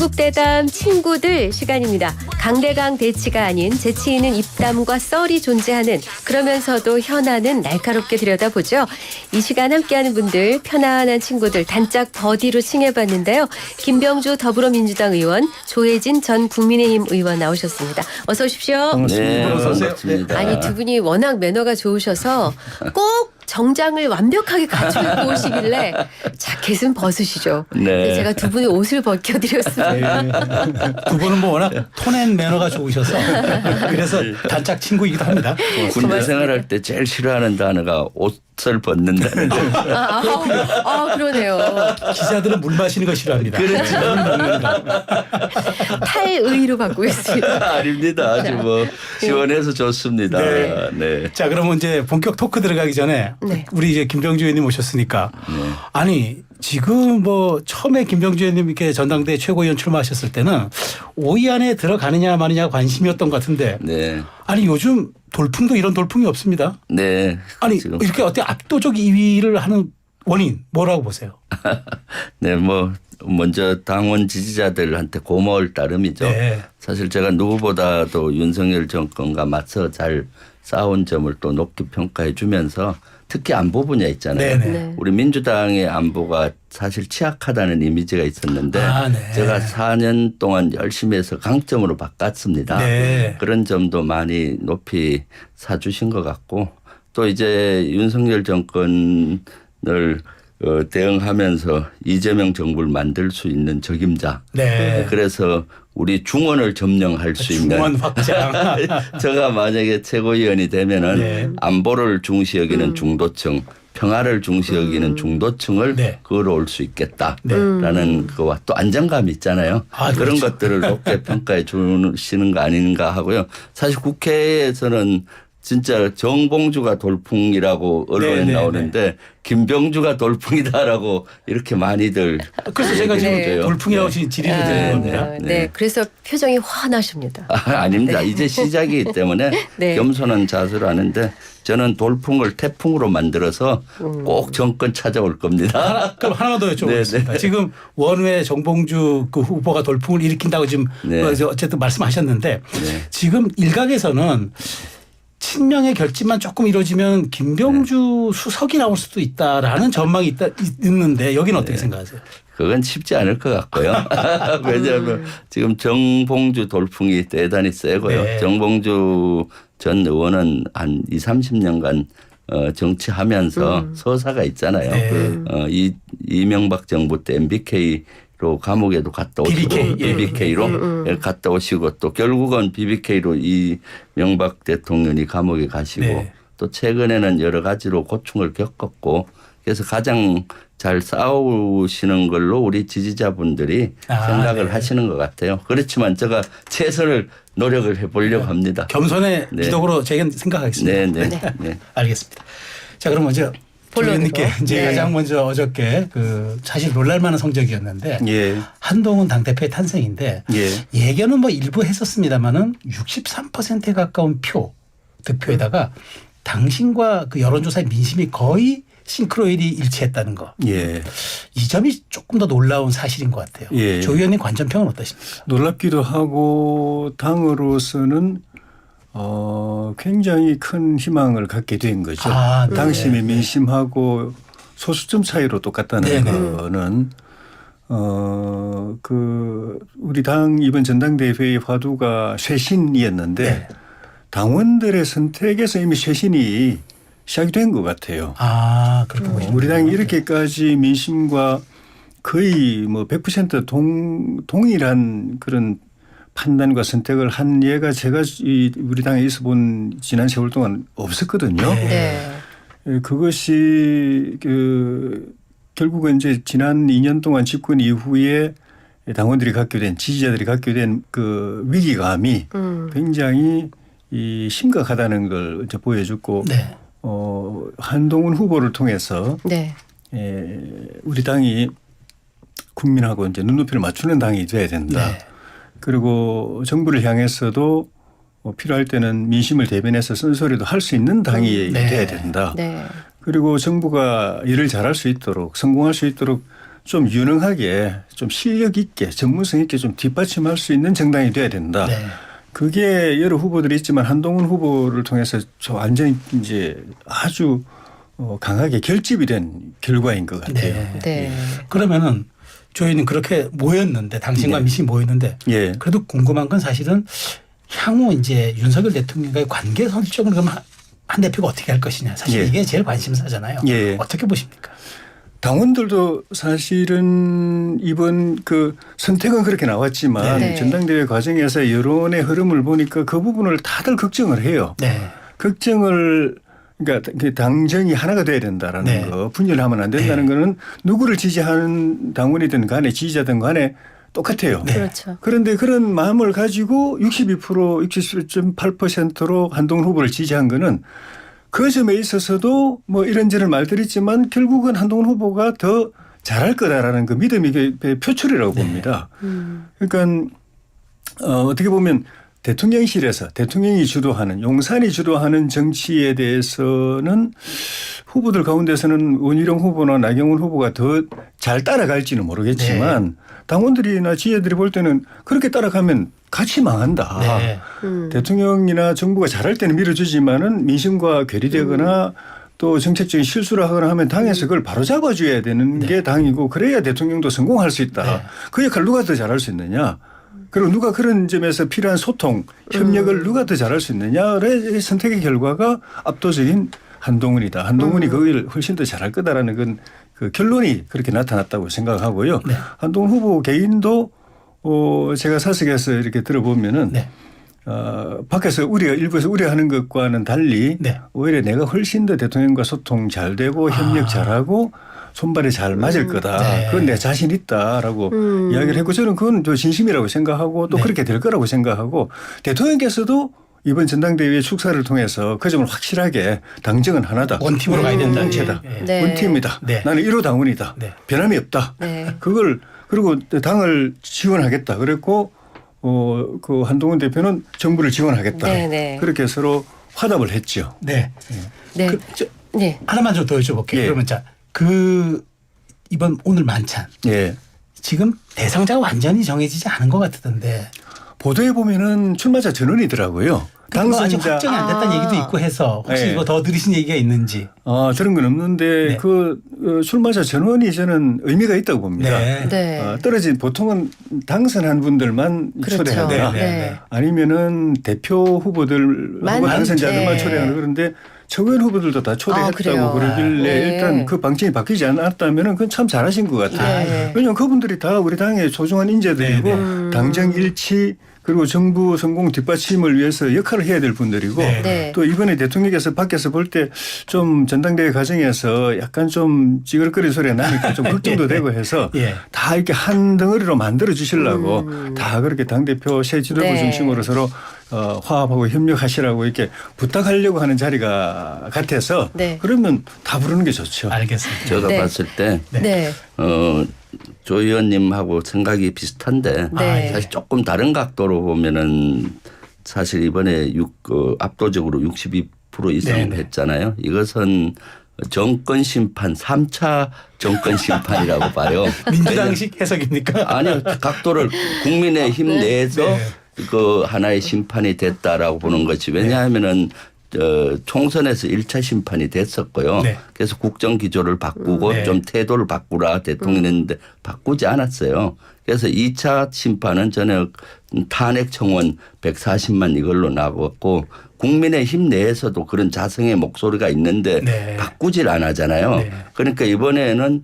경북대담 친구들 시간입니다. 강대강 대치가 아닌 재치 있는 입담과 썰이 존재하는 그러면서도 현안은 날카롭게 들여다보죠. 이 시간 함께하는 분들 편안한 친구들 단짝 버디로 칭해봤는데요. 김병주 더불어민주당 의원, 조혜진 전 국민의힘 의원 나오셨습니다. 어서 오십시오. 네, 반갑습니다. 아니 두 분이 워낙 매너가 좋으셔서 꼭 정장을 완벽하게 갖추고 오시길래 자켓은 벗으시죠. 네. 제가 두 분의 옷을 벗겨드렸습니다. 네. 두 분은 뭐 워낙 톤앤 매너가 좋으셔서 그래서 단짝 친구이기도 합니다. 군대 생활할 때 제일 싫어하는 단어가 옷을 벗는다는 거. 그러네요. 기자들은 물 마시는 거 싫어합니다. 그렇죠. 탈의로 바꾸고 있습니다. 아닙니다. 아주 뭐 시원해서 좋습니다. 네. 네. 자, 그러면 이제 본격 토크 들어가기 전에 네. 우리 이제 김병주 의원님 오셨으니까 아니 지금 뭐 처음에 김병주 의원님 이렇게 전당대회 최고위원 출마하셨을 때는 5위 안에 들어가느냐 마느냐 관심이었던 것 같은데 네. 아니 요즘 돌풍도 이런 돌풍이 없습니다. 네. 아니 지금 이렇게 어떻게 압도적 2위를 하는 원인 뭐라고 보세요? 네, 뭐 먼저 당원 지지자들한테 고마울 따름이죠. 네. 사실 제가 누구보다도 윤석열 정권과 맞서 잘 싸운 점을 또 높게 평가해 주면서 특히 안보 분야 있잖아요. 네네. 네. 우리 민주당의 안보가 사실 취약하다는 이미지가 있었는데 네. 제가 4년 동안 열심히 해서 강점으로 바꿨습니다. 네. 그런 점도 많이 높이 사주신 것 같고 또 이제 윤석열 정권을 대응하면서 이재명 정부를 만들 수 있는 적임자. 네. 그래서 우리 중원을 점령할 수 있는 중원 확장. 제가 만약에 최고위원이 되면은 네. 안보를 중시 여기는 중도층, 평화를 중시 여기는 중도층을 네. 끌어올 수 있겠다라는 그와 또 안정감이 있잖아요. 아, 그런 그렇죠. 것들을 높게 평가해 주시는 거 아닌가 하고요. 사실 국회에서는 진짜 정봉주가 돌풍이라고 언론에 네네네. 나오는데 김병주가 돌풍이다라고 이렇게 많이들 그래서 제가 지금 네. 돌풍이라고 지리를 드리는 겁니다. 네. 그래서 표정이 화나십니다. 아닙니다. 이제 시작이기 때문에 네. 겸손한 자세로 하는데 저는 돌풍을 태풍으로 만들어서 꼭 정권 찾아올 겁니다. 그럼 하나만 더 여쭤보겠습니다. 네. 지금 원외 정봉주 그 후보가 돌풍을 일으킨다고 지금 네. 어쨌든 말씀하셨는데 네. 지금 일각에서는 친명의 결집만 조금 이루어지면 김병주 수석이 나올 수도 있다라는 전망이 있는데 여기는 어떻게 생각하세요? 그건 쉽지 않을 것 같고요. 왜냐하면 지금 정봉주 돌풍이 대단히 세고요. 네. 정봉주 전 의원은 한 20, 30년간 정치하면서 서사가 있잖아요. 네. 이명박 정부 때 MBK로 감옥에도 갔다 오시고 BBK, 예. BBK로 갔다 오시고 또 결국은 BBK로 이명박 대통령이 감옥에 가시고 네. 또 최근에는 여러 가지로 고충을 겪었고 그래서 가장 잘 싸우시는 걸로 우리 지지자분들이 생각을 네. 하시는 것 같아요. 그렇지만 제가 최선을 노력을 해보려고 합니다. 겸손의 네. 기독으로 제가 생각하겠습니다. 네, 네, 네. 알겠습니다. 자, 그럼 먼저 본론으로. 의원님께 이제 네. 가장 먼저 어저께 그 사실 놀랄만한 성적이었는데 예. 한동훈 당대표의 탄생인데 예. 예견은 뭐 일부 했었습니다마는 63%에 가까운 득표에다가 당신과 그 여론조사의 민심이 거의 싱크로율이 일치했다는 거. 예. 이 점이 조금 더 놀라운 사실인 것 같아요. 예. 조 의원님 관전평은 어떠십니까? 놀랍기도 하고 당으로서는 굉장히 큰 희망을 갖게 된 거죠. 아, 네. 당심의 민심하고 소수점 차이로 똑같다는 네네. 거는 그 우리 당 이번 전당대회의 화두가 쇄신이었는데 네. 당원들의 선택에서 이미 쇄신이 시작이 된 것 같아요. 아, 그렇게 보시면 우리 당이 이렇게까지 민심과 거의 뭐 100% 동일한 그런 판단과 선택을 한 예가 제가 우리 당에 있어 본 지난 세월 동안 없었거든요. 네. 그것이 결국은 이제 지난 2년 동안 집권 이후에 당원들이 갖게 된 지지자들이 갖게 된 그 위기감이 굉장히 심각하다는 걸 이제 보여줬고 네. 한동훈 후보를 통해서 네. 우리 당이 국민하고 이제 눈높이를 맞추는 당이 돼야 된다. 네. 그리고 정부를 향해서도 필요할 때는 민심을 대변해서 쓴소리도 할 수 있는 당이 네. 돼야 된다. 네. 그리고 정부가 일을 잘할 수 있도록 성공할 수 있도록 좀 유능하게 좀 실력 있게 전문성 있게 좀 뒷받침할 수 있는 정당이 돼야 된다. 네. 그게 여러 후보들이 있지만 한동훈 후보를 통해서 저 완전히 이제 아주 강하게 결집이 된 결과인 것 같아요. 네. 네. 그러면은 조 의원님 그렇게 모였는데 당신과 네. 민심이 모였는데 예. 그래도 궁금한 건 사실은 향후 이제 윤석열 대통령과의 관계 설정을 그럼 한 대표가 어떻게 할 것이냐 사실 예. 이게 제일 관심사잖아요. 예. 어떻게 보십니까? 당원들도 사실은 이번 그 선택은 그렇게 나왔지만 네. 전당대회 과정에서 여론의 흐름을 보니까 그 부분을 다들 걱정을 해요. 네. 걱정을 그러니까 그 당정이 하나가 돼야 된다라는 네. 거 분열하면 안 된다는 거는 누구를 지지하는 당원이든 간에 지지자든 간에 똑같아요. 네. 그렇죠. 그런데 그런 마음을 가지고 67%로 한동훈 후보를 지지한 거는 그 점에 있어서도 뭐 이런저런 말들이 있지만 결국은 한동훈 후보가 더 잘할 거다라는 그 믿음이 표출이라고 봅니다. 그러니까 어떻게 보면 대통령실에서 대통령이 주도하는 용산이 주도하는 정치에 대해서는 후보들 가운데서는 원희룡 후보나 나경원 후보가 더 잘 따라갈지는 모르겠지만 당원들이나 지혜들이 볼 때는 그렇게 따라가면 같이 망한다. 네. 대통령이나 정부가 잘할 때는 밀어주지만은 민심과 괴리되거나 또 정책적인 실수를 하거나 하면 당에서 그걸 바로 잡아줘야 되는 게 당이고 그래야 대통령도 성공할 수 있다. 네. 그 역할 누가 더 잘할 수 있느냐. 그리고 누가 그런 점에서 필요한 소통, 협력을 누가 더 잘할 수 있느냐의 선택의 결과가 압도적인 한동훈이다. 한동훈이 그걸 훨씬 더 잘할 거다라는 건 그 결론이 그렇게 나타났다고 생각하고요. 네. 한동훈 후보 개인도 제가 사석에서 이렇게 들어보면은 네. 밖에서 일부에서 우려하는 것과는 달리 네. 오히려 내가 훨씬 더 대통령과 소통 잘 되고 협력 잘하고 손발이 잘 맞을 거다. 네. 그건 내 자신 있다라고 이야기를 했고 저는 그건 저 진심이라고 생각하고 또 네. 그렇게 될 거라고 생각하고 대통령께서도 이번 전당대회 축사를 통해서 그 점을 확실하게 당정은 하나다. 원팀으로 가야 된다. 공동체다. 네. 원팀이다. 네. 나는 1호 당원이다. 네. 변함이 없다. 네. 그걸 그리고 당을 지원하겠다. 그랬고 그 한동훈 대표는 정부를 지원하겠다. 네, 네. 그렇게 서로 화답을 했죠. 네. 네. 네. 하나만 좀 더 여쭤볼게요. 예. 그러면 자, 이번 오늘 만찬 예. 지금 대상자가 완전히 정해지지 않은 것 같던데. 보도에 보면은 출마자 전원이더라고요. 그거 아직 확정이 안 됐다는 얘기도 있고 해서 혹시 네. 이거 더 들으신 얘기가 있는지. 들은 건 없는데 네. 그 출마자 전원이 저는 의미가 있다고 봅니다. 네. 네. 떨어진 보통은 당선한 분들만 그렇죠. 초대하거나 네, 네. 아니면은 대표 후보들 많- 당선자들만 네. 초대하는 그런데 최고위원 후보들도 다 그래요? 초대했다고 그러길래 네. 일단 그 방침이 바뀌지 않았다면 그건 참 잘하신 것 같아요. 네. 왜냐하면 그분들이 다 우리 당의 소중한 인재들이고 네, 당정 일치 그리고 정부 성공 뒷받침을 위해서 역할을 해야 될 분들이고 네. 네. 또 이번에 대통령께서 밖에서 볼 때 좀 전당대회 과정에서 약간 좀 찌글거리는 소리가 나니까 좀 걱정도 되고 해서 예. 다 이렇게 한 덩어리로 만들어 주시려고 다 그렇게 당대표 새 지도부 네. 중심으로 서로 화합하고 협력하시라고 이렇게 부탁하려고 하는 자리가 같아서 네. 그러면 다 부르는 게 좋죠. 알겠습니다. 제가 네. 봤을 때 네. 조 의원님하고 생각이 비슷한데 네. 사실 조금 다른 각도로 보면은 사실 이번에 압도적으로 62% 이상 네네. 했잖아요. 이것은 정권 심판 3차 정권 심판이라고 봐요. 민주당식 해석입니까? 아니요. 각도를 국민의힘 내에서 네. 그 하나의 심판이 됐다라고 보는 것이 왜냐하면은 총선에서 1차 심판이 됐었고요. 네. 그래서 국정 기조를 바꾸고 네. 좀 태도를 바꾸라 대통령이 했는데 바꾸지 않았어요. 그래서 2차 심판은 저는 탄핵 청원 140만 이걸로 나왔고 국민의힘 내에서도 그런 자성의 목소리가 있는데 네. 바꾸질 안 하잖아요. 네. 그러니까 이번에는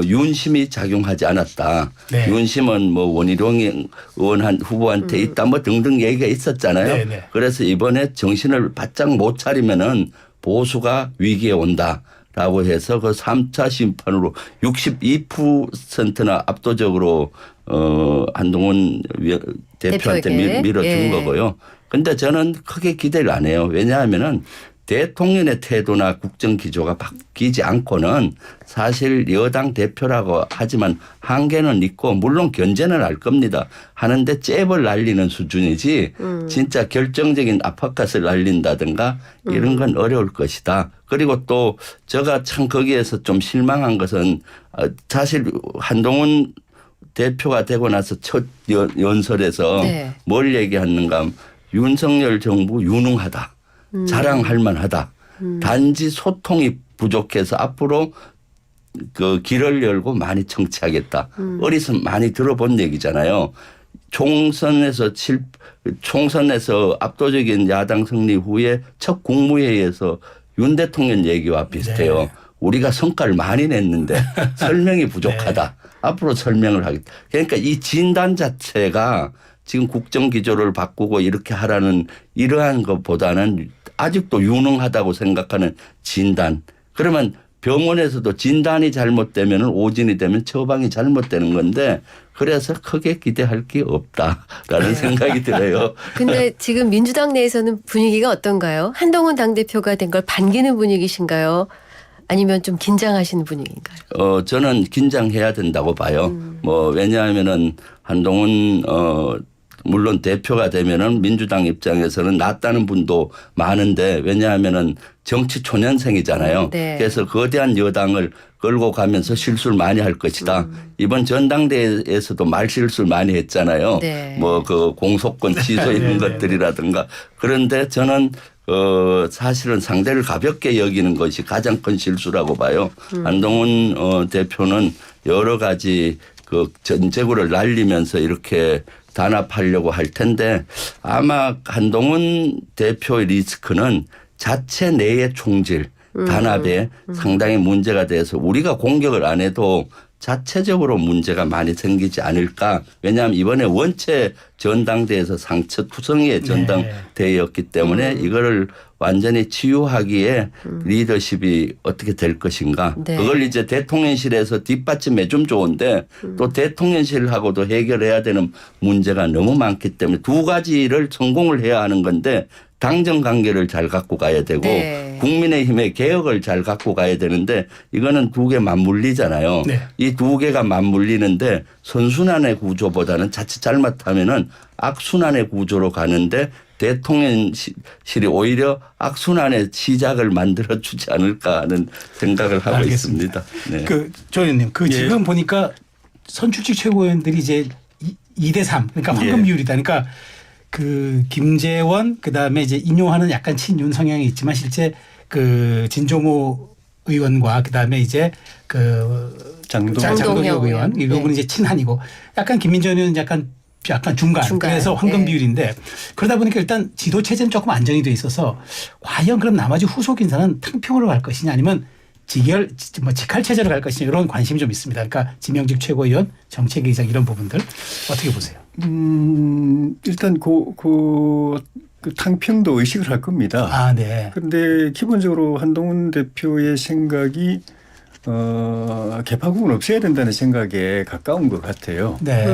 윤심이 작용하지 않았다. 네. 윤심은 뭐 원희룡 의원 후보한테 있다 뭐 등등 얘기가 있었잖아요. 네, 네. 그래서 이번에 정신을 바짝 못 차리면은 보수가 위기에 온다라고 해서 그 3차 심판으로 62%나 압도적으로 한동훈 대표한테 대표에게. 밀어준 예. 거고요. 근데 저는 크게 기대를 안 해요. 왜냐하면은 대통령의 태도나 국정 기조가 바뀌지 않고는 사실 여당 대표라고 하지만 한계는 있고 물론 견제는 할 겁니다. 하는데 잽을 날리는 수준이지 진짜 결정적인 압박감을 날린다든가 이런 건 어려울 것이다. 그리고 또 제가 참 거기에서 좀 실망한 것은 사실 한동훈 대표가 되고 나서 첫 연설에서 네. 뭘 얘기하는가 윤석열 정부 유능하다. 자랑할 만하다. 단지 소통이 부족해서 앞으로 그 길을 열고 많이 정치하겠다. 어디서 많이 들어본 얘기잖아요. 총선에서 압도적인 야당 승리 후에 첫 국무회의에서 윤 대통령 얘기와 비슷해요. 네. 우리가 성과를 많이 냈는데 설명이 부족하다. 앞으로 설명을 하겠다. 그러니까 이 진단 자체가 지금 국정 기조를 바꾸고 이렇게 하라는 이러한 것보다는 아직도 유능하다고 생각하는 진단. 그러면 병원에서도 진단이 잘못되면 오진이 되면 처방이 잘못되는 건데 그래서 크게 기대할 게 없다라는 생각이 들어요. 근데 지금 민주당 내에서는 분위기가 어떤가요? 한동훈 당대표가 된 걸 반기는 분위기신가요? 아니면 좀 긴장하시는 분위기인가요? 저는 긴장해야 된다고 봐요. 왜냐하면은 한동훈 물론 대표가 되면은 민주당 입장에서는 낫다는 분도 많은데 왜냐하면은 정치 초년생이잖아요. 네. 그래서 거대한 여당을 끌고 가면서 실수를 많이 할 것이다. 이번 전당대회에서도 말 실수를 많이 했잖아요. 네. 그 공소권 취소 이런 것들이라든가. 그런데 저는 사실은 상대를 가볍게 여기는 것이 가장 큰 실수라고 봐요. 한동훈 대표는 여러 가지 그 전제구를 날리면서 이렇게 단합하려고 할 텐데 아마 한동훈 대표의 리스크는 자체 내의 총질, 단합에 상당히 문제가 돼서 우리가 공격을 안 해도 자체적으로 문제가 많이 생기지 않을까. 왜냐하면 이번에 원체 전당대회에서 상처투성이의 전당대회였기 때문에 이거를 완전히 치유하기에 리더십이 어떻게 될 것인가. 네. 그걸 이제 대통령실에서 뒷받침해 좀 좋은데 또 대통령실하고도 해결해야 되는 문제가 너무 많기 때문에 두 가지를 성공을 해야 하는 건데 당정 관계를 잘 갖고 가야 되고 네. 국민의힘의 개혁을 잘 갖고 가야 되는데 이거는 두 개 맞물리잖아요. 네. 이 두 개가 맞물리는데 선순환의 구조보다는 자칫 잘못하면은 악순환의 구조로 가는데 대통령실이 오히려 악순환의 시작을 만들어 주지 않을까 하는 생각을 하고 알겠습니다. 있습니다. 네. 조 의원님, 지금 보니까 선출직 최고위원들이 이제 2대3 그러니까 황금 비율이다. 그러니까 그 김재원 그다음에 이제 인용하는 약간 친윤 성향이 있지만 실제 그 진종호 의원과 그다음에 이제 그 장동혁 의원 이 부분은 이제 친한이고 약간 김민정 의원은 약간 중간. 그래서 황금 비율인데 그러다 보니까 일단 지도 체제는 조금 안정이 돼 있어서 과연 그럼 나머지 후속 인사는 탕평으로 갈 것이냐 아니면 직할 체제로 갈 것이냐 이런 관심이 좀 있습니다. 그러니까 지명직 최고위원, 정책위의장 이런 부분들 어떻게 보세요? 일단 그 탕평도 의식을 할 겁니다. 아, 네. 그런데 기본적으로 한동훈 대표의 생각이 개파국은 없애야 된다는 생각에 가까운 것 같아요. 네.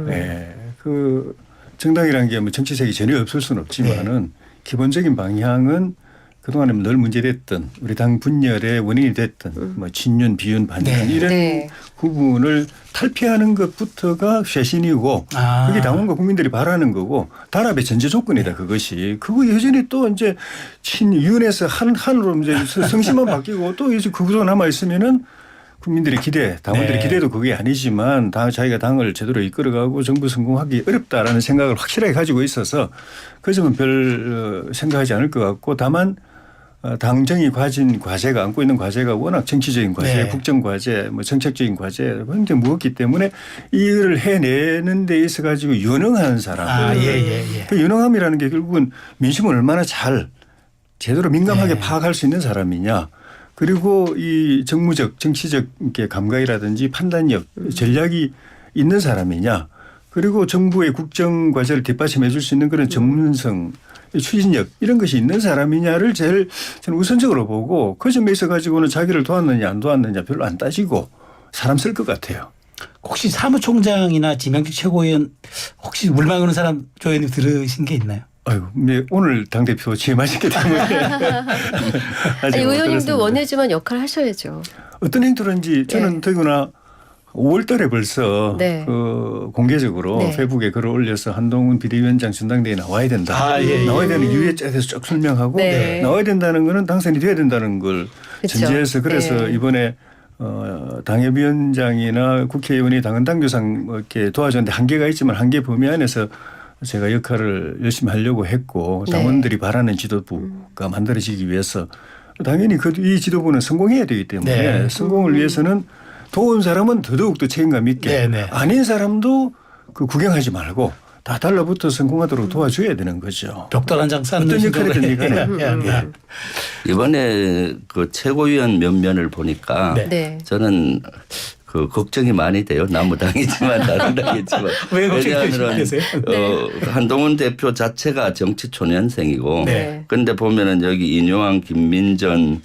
네. 그 정당이라는 게 뭐 정치색이 전혀 없을 수는 없지만은 기본적인 방향은 그동안에 늘 문제됐던 우리 당 분열의 원인이 됐던 뭐 친윤, 비윤, 반윤 이런 부분을 탈피하는 것부터가 쇄신이고 그게 당원과 국민들이 바라는 거고 단합의 전제 조건이다 그것이. 그거 여전히 또 이제 친윤에서 한으로 이제 성심만 바뀌고 또 이제 그 구조가 남아 있으면은 국민들의 기대, 당원들의 기대도 그게 아니지만 자기가 당을 제대로 이끌어가고 정부 성공하기 어렵다라는 생각을 확실하게 가지고 있어서 그 점은 별 생각하지 않을 것 같고 다만 당정이 가진 과제가 안고 있는 과제가 워낙 정치적인 과제, 국정 과제, 뭐 정책적인 과제 굉장히 무겁기 때문에 이를 해내는 데 있어 가지고 유능한 사람. 그 유능함이라는 게 결국은 민심을 얼마나 잘 제대로 민감하게 파악할 수 있는 사람이냐. 그리고 이 정무적, 정치적 감각이라든지 판단력, 전략이 있는 사람이냐. 그리고 정부의 국정 과제를 뒷받침해 줄 수 있는 그런 전문성, 추진력 이런 것이 있는 사람이냐를 제일 저는 우선적으로 보고 그 점에 있어 가지고는 자기를 도왔느냐 안 도왔느냐 별로 안 따지고 사람 쓸 것 같아요. 혹시 사무총장이나 지명직 최고위원 혹시 물망하는 사람 조 의원님 들으신 게 있나요? 아유, 네, 오늘 당대표 취임하셨기 때문에. 아직 아니, 못 의원님도 들었습니다. 원내주만 역할 하셔야죠. 어떤 행태인지 저는 네. 더구나 5월 달에 벌써 네. 그 공개적으로 네. 페이북에 글을 올려서 한동훈 비대위원장 전당대회에 나와야 된다. 아, 예, 예. 나와야 되는 이유에 대해서 쭉 설명하고 네. 나와야 된다는 거는 당선이 돼야 된다는 걸 그쵸. 전제해서 그래서 네. 이번에 당협위원장이나 국회의원이 당헌 당규상 뭐 이렇게 도와줬는데 한계가 있지만 한계 범위 안에서 제가 역할을 열심히 하려고 했고 네. 당원들이 바라는 지도부가 만들어지기 위해서 당연히 이 지도부는 성공해야 되기 때문에 네. 성공을 위해서는 도운 사람은 더더욱더 책임감 있게 네, 네. 아닌 사람도 그 구경하지 말고 다 달라붙어 성공하도록 도와줘야 되는 거죠. 벽돌 한 장 쌓는 어떤 역할이든 간에. 이번에 그 최고위원 면면을 보니까 네. 네. 저는 그 걱정이 많이 돼요. 남무당이지만 다른 당이지만. 왜 걱정이 왜냐하면 되세요? 한동훈 대표 자체가 정치 초년생이고 네. 근데 보면은 여기 인요한 김민전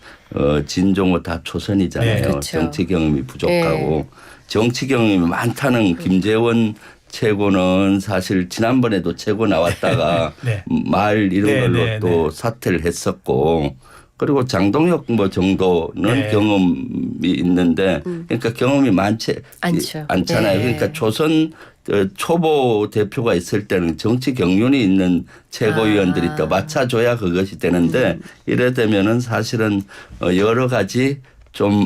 진종호 다 초선이잖아요. 네. 그렇죠. 정치 경험이 부족하고 네. 정치 경험이 많다는 김재원 최고는 사실 지난번에도 최고 나왔다가 네. 말 이런 네, 걸로 네, 또 네. 사퇴를 했었고 그리고 장동혁 뭐 정도는 네. 경험이 있는데 그러니까 경험이 많지 않죠. 않잖아요. 네. 그러니까 조선 초보 대표가 있을 때는 정치 경륜이 있는 최고위원들이 또 맞춰줘야 그것이 되는데 이래 되면은 사실은 여러 가지 좀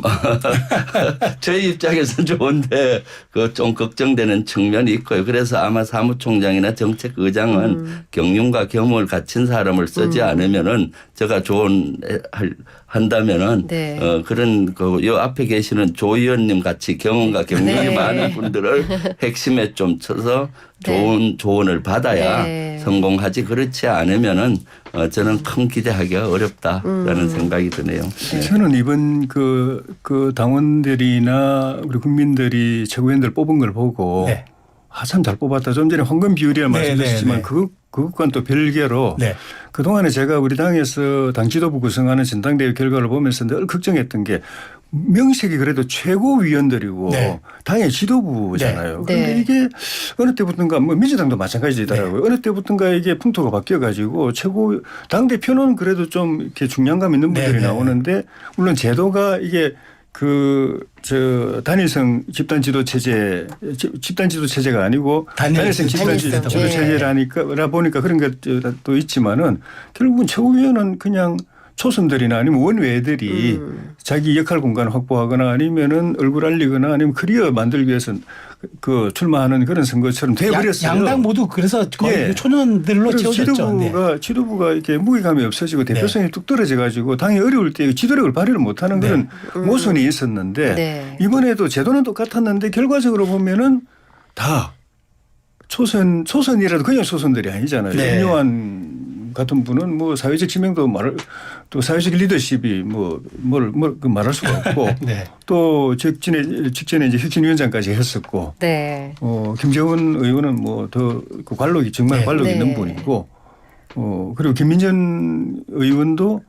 저희 입장에서는 좋은데 그 좀 걱정되는 측면이 있고요. 그래서 아마 사무총장이나 정책의장은 경륜과 경험을 갖춘 사람을 쓰지 않으면은 제가 한다면은 네. 그런 요 앞에 계시는 조 의원님 같이 경험과 경륜이 네. 많은 분들을 핵심에 좀 쳐서 좋은 조언을 받아야 네. 성공하지 그렇지 않으면은 저는 큰 기대하기가 어렵다라는 생각이 드네요. 저는 이번 그 당원들이나 우리 국민들이 최고위원들 뽑은 걸 보고 네. 참 잘 뽑았다. 좀 전에 황금 비율이라 네, 말씀하셨지만 네, 네. 그것과는 또 별개로 네. 그동안에 제가 우리 당에서 당 지도부 구성하는 전당대회 결과를 보면서 늘 걱정했던 게 명색이 그래도 최고위원들이고 네. 당의 지도부잖아요. 네. 그런데 네. 이게 어느 때부터인가 뭐 민주당도 마찬가지더라고요. 어느 때부터인가 이게 풍토가 바뀌어 가지고 당대표는 그래도 좀 이렇게 중량감 있는 분들이 네, 네. 나오는데 물론 제도가 이게 단일성 집단 지도 체제가 아니고 단일성 집단 지도 단일성. 예. 체제라니까 보니까 그런 것도 있지만은 결국은 최고위원은 그냥 초선들이나 아니면 원외들이 자기 역할 공간을 확보하거나 아니면은 얼굴 알리거나 아니면 커리어 만들기 위해서 그 출마하는 그런 선거처럼 돼버렸어요. 양당 모두 그래서 거의 예. 초년들로 그래서 채워졌죠. 지도부가 이렇게 무게감이 없어지고 대표성이 뚝 떨어져 가지고 당이 어려울 때 지도력을 발휘를 못하는 그런 모순이 있었는데 네. 이번에도 제도는 똑같았는데 결과적으로 보면은 다 초선이라도 그냥 초선들이 아니잖아요. 네. 인요한 같은 분은 뭐 사회적 지명도 또 사회적 리더십이 말할 수가 없고 네. 또 직전에 이제 혁신위원장까지 했었고 네. 김재원 의원은 뭐 더 그 관록이 정말 네. 관록 네. 있는 분이고 그리고 김민전 의원도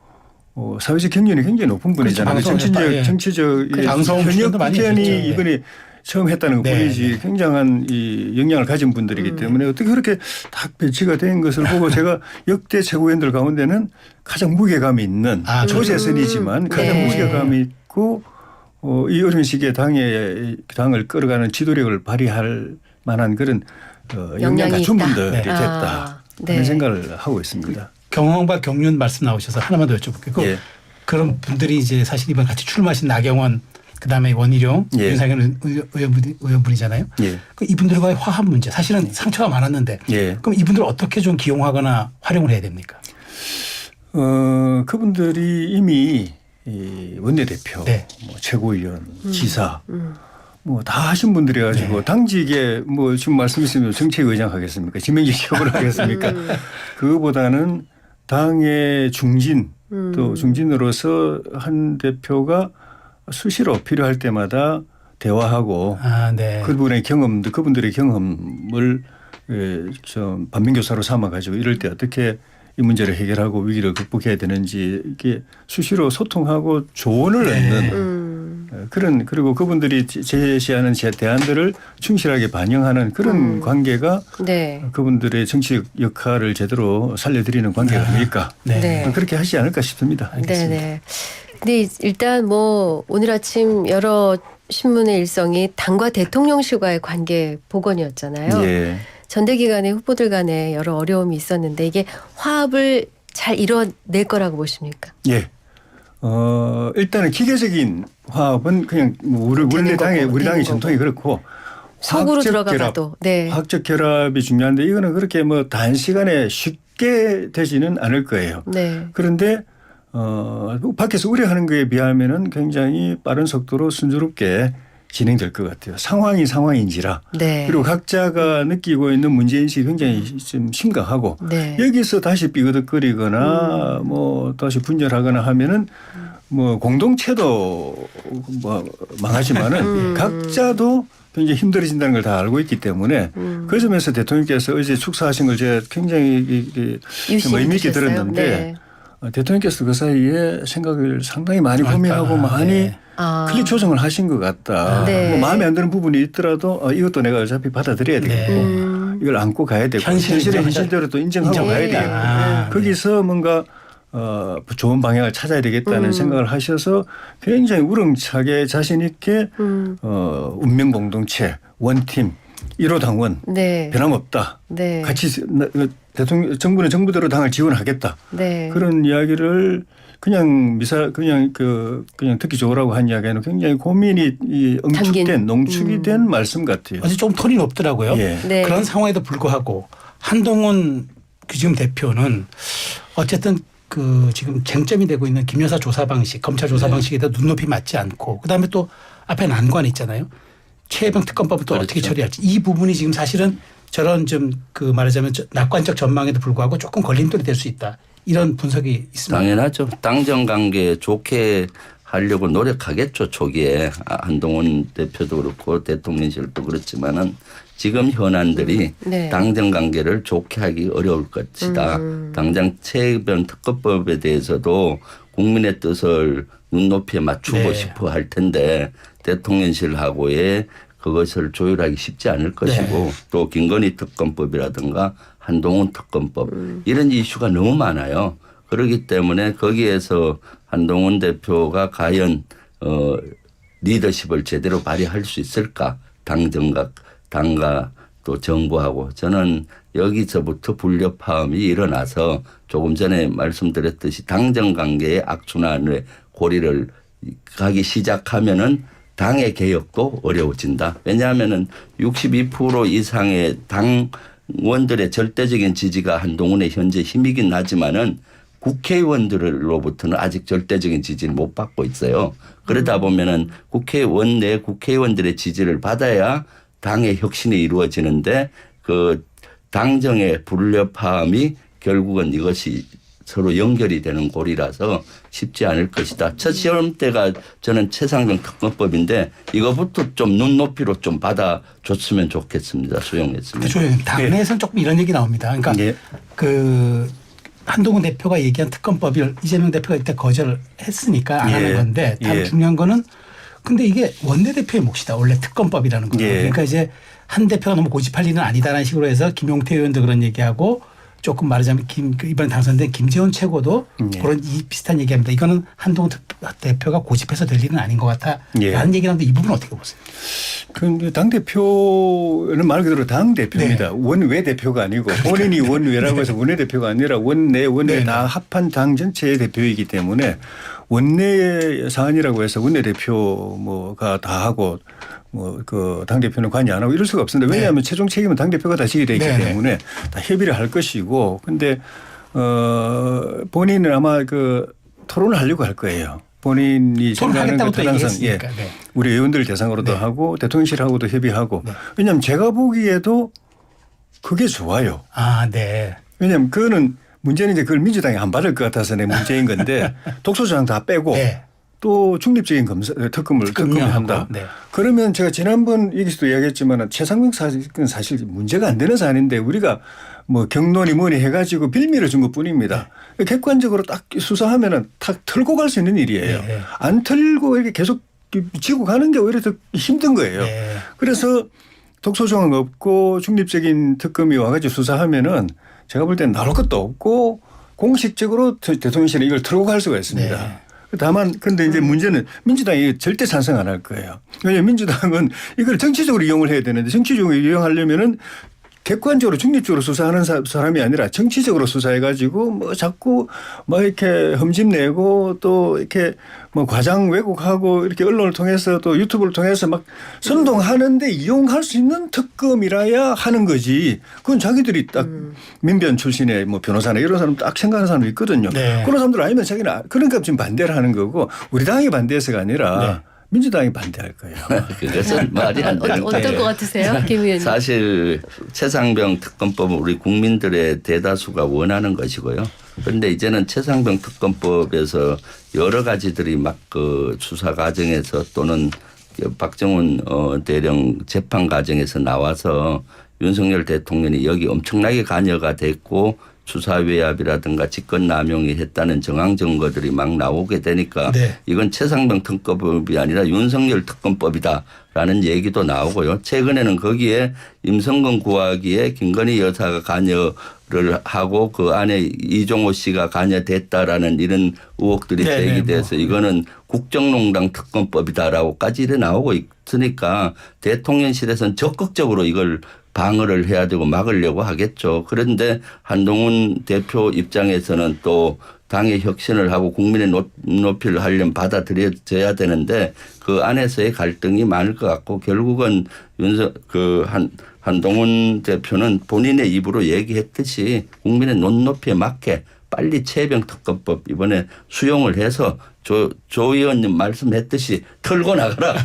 사회적 경륜이 굉장히 높은 분이잖아요. 방송에 정치적 방송 현역 출연도 많이 국회의원이 하셨죠. 네. 이번에 처음 했다는 네. 것뿐이지 굉장한 이 영향을 가진 분들이기 때문에 어떻게 그렇게 딱 배치가 된 것을 보고 제가 역대 최고위원들 가운데는 가장 무게감이 있는 초재선이지만 가장 네. 무게감이 있고 이 어려운 시기에 당을 끌어가는 지도력을 발휘할 만한 그런 역량 갖춘 있다. 분들이 네. 됐다 네. 하는 생각을 하고 있습니다. 경험과 경륜 말씀 나오셔서 하나만 더 여쭤볼게요. 예. 그런 분들이 이제 사실 이번 같이 출마하신 나경원 그다음에 원희룡 예. 윤상현 의원분이잖아요. 예. 이분들과의 화합 문제 사실은 상처가 많았는데 예. 그럼 이분들 어떻게 좀 기용하거나 활용을 해야 됩니까? 그분들이 이미 이 원내대표, 네. 뭐 최고위원, 지사 뭐 다 하신 분들이 가지고 당직에 뭐 지금 말씀하시면 정책의장 하겠습니까? 지명직협을 하겠습니까? 그거보다는 당의 중진 또 중진으로서 한 대표가 수시로 필요할 때마다 대화하고 네. 그분들의 경험을 좀 반면교사로 삼아가지고 이럴 때 어떻게 이 문제를 해결하고 위기를 극복해야 되는지 이렇게 수시로 소통하고 조언을 얻는 그리고 그분들이 제시하는 대안들을 충실하게 반영하는 그런 관계가 네. 그분들의 정치 역할을 제대로 살려드리는 관계가 아닐까. 네. 그렇게 하지 않을까 싶습니다. 네네. 근데 일단 뭐 오늘 아침 여러 신문의 일성이 당과 대통령실과의 관계 복원이었잖아요. 예. 전대기 간의 후보들 간에 여러 어려움이 있었는데 이게 화합을 잘 이뤄낼 거라고 보십니까? 예. 일단은 기계적인 화합은 그냥 뭐 우리 되는 당의 거고, 우리 당의 되는 전통이 거고. 그렇고 속으로 화학적 들어가봐도. 네. 화학적 결합이 중요한데 이거는 그렇게 뭐 단시간에 쉽게 되지는 않을 거예요. 네. 그런데 밖에서 우려하는 거에 비하면은 굉장히 빠른 속도로 순조롭게 진행될 것 같아요. 상황이 상황인지라. 네. 그리고 각자가 느끼고 있는 문제인식이 굉장히 좀 심각하고 네. 여기서 다시 삐그덕거리거나 뭐 다시 분열하거나 하면은 뭐 공동체도 뭐 망하지만은 각자도 굉장히 힘들어진다는 걸 다 알고 있기 때문에 그 점에서 대통령께서 어제 축사하신 걸 제가 굉장히 유심히 의미 있게 드셨어요. 들었는데 네. 대통령께서 그 사이에 생각을 상당히 많이 고민하고 많이 네. 클릭 조정을 하신 것 같다. 네. 뭐 마음에 안 드는 부분이 있더라도 이것도 내가 어차피 받아들여야 되겠고 네. 이걸 안고 가야 되고 현실을 현실의 인정하자. 현실대로 또 인정하고 인정해야 가야 되겠고 된다. 거기서 뭔가 좋은 방향을 찾아야 되겠다는 생각을 하셔서 굉장히 우렁차게 자신 있게 운명 공동체 원팀 1호 당원 네. 변함없다. 네. 같이 대통령 정부는 정부대로 당을 지원하겠다. 네. 그런 이야기를 그냥 그냥 듣기 좋으라고 한 이야기는 굉장히 고민이 응축된 농축이 된 말씀 같아요. 어제 조금 톤이 높더라고요. 예. 네. 그런 상황에도 불구하고 한동훈 지금 대표는 어쨌든 그 지금 쟁점이 되고 있는 김 여사 조사 방식, 검찰 조사 방식에 대해 눈높이 맞지 않고 그다음에 또 앞에 난관이 있잖아요. 최혜병 특검법을 또 어떻게 처리할지 이 부분이 지금 사실은 저런 좀 그 말하자면 낙관적 전망에도 불구하고 조금 걸림돌이 될 수 있다. 이런 분석이 있습니다. 당연하죠. 당정 관계 좋게 하려고 노력하겠죠. 초기에 한동훈 대표도 그렇고 대통령실도 그렇지만은 지금 현안들이 네. 당정 관계를 좋게 하기 어려울 것이다. 당장 최혜병 특검법에 대해서도 국민의 뜻을 눈높이에 맞추고 네. 싶어 할 텐데 대통령실하고의 그것을 조율하기 쉽지 않을 것이고 네. 또 김건희 특검법이라든가 한동훈 특검법 이런 이슈가 너무 많아요. 그렇기 때문에 거기에서 한동훈 대표가 과연 리더십을 제대로 발휘할 수 있을까? 당과 또 정부하고 저는 여기서부터 불협화음이 일어나서 조금 전에 말씀드렸듯이 당정 관계의 악순환의 고리를 가기 시작하면은 당의 개혁도 어려워진다. 왜냐하면은 62% 이상의 당원들의 절대적인 지지가 한동훈의 현재 힘이긴 하지만은 국회의원들로부터는 아직 절대적인 지지를 못 받고 있어요. 그러다 보면은 국회의원 내 국회의원들의 지지를 받아야 당의 혁신이 이루어지는데 그 당정의 불협화음이 결국은 이것이 서로 연결이 되는 고리라서 쉽지 않을 것이다. 첫 시험 때가 저는 최상병 특검법인데 이거부터 좀 눈높이로 좀 받아줬으면 좋겠습니다. 수용했으면. 그렇죠. 당내에서는 조금 이런 얘기 나옵니다. 그러니까 예. 그 한동훈 대표가 얘기한 특검법을 이재명 대표가 이때 거절했으니까 안 하는 예. 건데 다음 예. 중요한 거는 근데 이게 원내대표의 몫이다. 원래 특검법이라는 거는. 예. 그러니까 이제 한 대표가 너무 고집할 일은 아니다라는 식으로 해서 김용태 의원도 그런 얘기하고 조금 말하자면 이번에 당선된 김재원 최고도 예. 그런 비슷한 얘기합니다. 이거는 한동훈 대표가 고집해서 될 일은 아닌 것 같아. 예. 라는 얘기를 하는데 이 부분 어떻게 보세요? 그런데 당대표는 말 그대로 당대표입니다. 네. 원외 대표가 아니고 본인이 원외라고 해서 원외 대표가 아니라 원내 네. 다 합한 당 전체의 대표이기 때문에 원내 사안이라고 해서 원내 대표 뭐가 다 하고 뭐 그 당대표는 관여 안 하고 이럴 수가 없습니다. 왜냐하면 최종 책임은 당대표가 다 지게 되기 네. 때문에 다 협의를 할 것이고 근데 본인은 아마 그 토론을 하려고 할 거예요. 본인이 생각하는 토론하겠다고 것 또 항상 얘기했으니까. 네. 우리 의원들 대상으로도 네. 하고 대통령실하고도 협의하고 네. 왜냐하면 제가 보기에도 그게 좋아요. 아, 네. 왜냐하면 그거는 문제는 이제 그걸 민주당이 안 받을 것 같아서 내 문제인 건데 독소조장 다 빼고 네. 또 중립적인 특검을 한다. 네. 그러면 제가 지난번 여기서도 이야기했지만 최상병 사건은 사실 문제가 안 되는 사안인데 우리가 뭐 경론이 뭐니 해가지고 빌미를 준 것뿐입니다. 객관적으로 딱 수사하면은 탁 털고 갈 수 있는 일이에요. 네. 안 털고 이렇게 계속 지고 가는 게 오히려 더 힘든 거예요. 네. 그래서 독소조항 없고 중립적인 특검이 와가지고 수사하면은 제가 볼 때는 나올 것도 없고 공식적으로 대통령실에 이걸 들고 갈 수가 있습니다. 네. 다만 근데 이제 문제는 민주당이 절대 찬성 안 할 거예요. 왜냐하면 민주당은 이걸 정치적으로 이용을 해야 되는데 정치적으로 이용하려면은 객관적으로 중립적으로 수사하는 사람이 아니라 정치적으로 수사해가지고 뭐 자꾸 뭐 이렇게 흠집 내고 또 이렇게 뭐 과장 왜곡하고 이렇게 언론을 통해서 또 유튜브를 통해서 막 선동하는데 이용할 수 있는 특검이라야 하는 거지. 그건 자기들이 딱 민변 출신의 뭐 변호사나 이런 사람 딱 생각하는 사람도 있거든요. 네. 그런 사람들 아니면 자기는 그러니까 지금 반대를 하는 거고 우리 당이 반대해서가 아니라 네. 민주당이 반대할 거예요. 그것은 말이 안 되는 어떨 거예요. 것 같으세요, 김 의원님? 사실 최상병 특검법은 우리 국민들의 대다수가 원하는 것이고요. 그런데 이제는 최상병 특검법에서 여러 가지들이 막 그 수사 과정에서 또는 박정훈 대령 재판 과정에서 나와서 윤석열 대통령이 여기 엄청나게 관여가 됐고 수사 외압이라든가 직권남용이 했다는 정황 증거들이 막 나오게 되니까 네. 이건 최상병 특검법이 아니라 윤석열 특검법이다라는 얘기도 나오고요. 최근에는 거기에 임성근 구하기에 김건희 여사가 관여를 하고 그 안에 이종호 씨가 관여됐다라는 이런 의혹들이 네, 제기돼서 네, 뭐. 이거는 국정농단 특검법이다라고까지 이래 나오고 있으니까 대통령실에서는 적극적으로 이걸 방어를 해야 되고 막으려고 하겠죠. 그런데 한동훈 대표 입장에서는 또 당의 혁신을 하고 국민의 눈높이를 하려면 받아들여져야 되는데 그 안에서의 갈등이 많을 것 같고 결국은 한동훈 대표는 본인의 입으로 얘기했듯이 국민의 눈높이에 맞게 빨리 최병 특검법 이번에 수용을 해서 조 의원님 말씀했듯이 털고 나가라.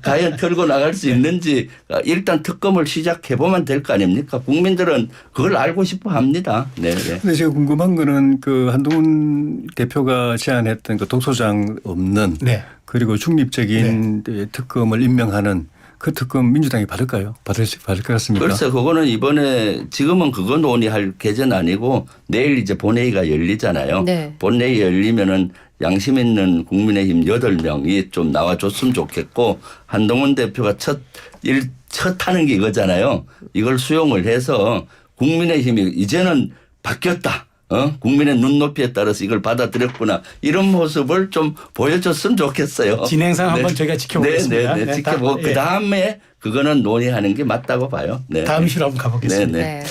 과연 털고 나갈 수 있는지 일단 특검을 시작해 보면 될 거 아닙니까? 국민들은 그걸 알고 싶어 합니다. 네. 근데 제가 궁금한 거는 그 한동훈 대표가 제안했던 그 독소장 없는 네. 그리고 중립적인 특검을 임명하는 그 특검 민주당이 받을까요? 받을 것 같습니까? 글쎄 그거는 이번에 지금은 그거 논의할 계제는 아니고 내일 이제 본회의가 열리잖아요. 네. 본회의 열리면은 양심 있는 국민의힘 8명이 좀 나와줬으면 좋겠고 한동훈 대표가 첫 하는 게 이거잖아요. 이걸 수용을 해서 국민의힘이 이제는 바뀌었다. 국민의 눈높이에 따라서 이걸 받아들였구나. 이런 모습을 좀 보여줬으면 좋겠어요. 진행상 한번 저희가 지켜보겠습니다. 네, 지켜보고 예. 그다음에 그거는 논의하는 게 맞다고 봐요. 네. 다음 이슈로 한번 가보겠습니다. 네. 네.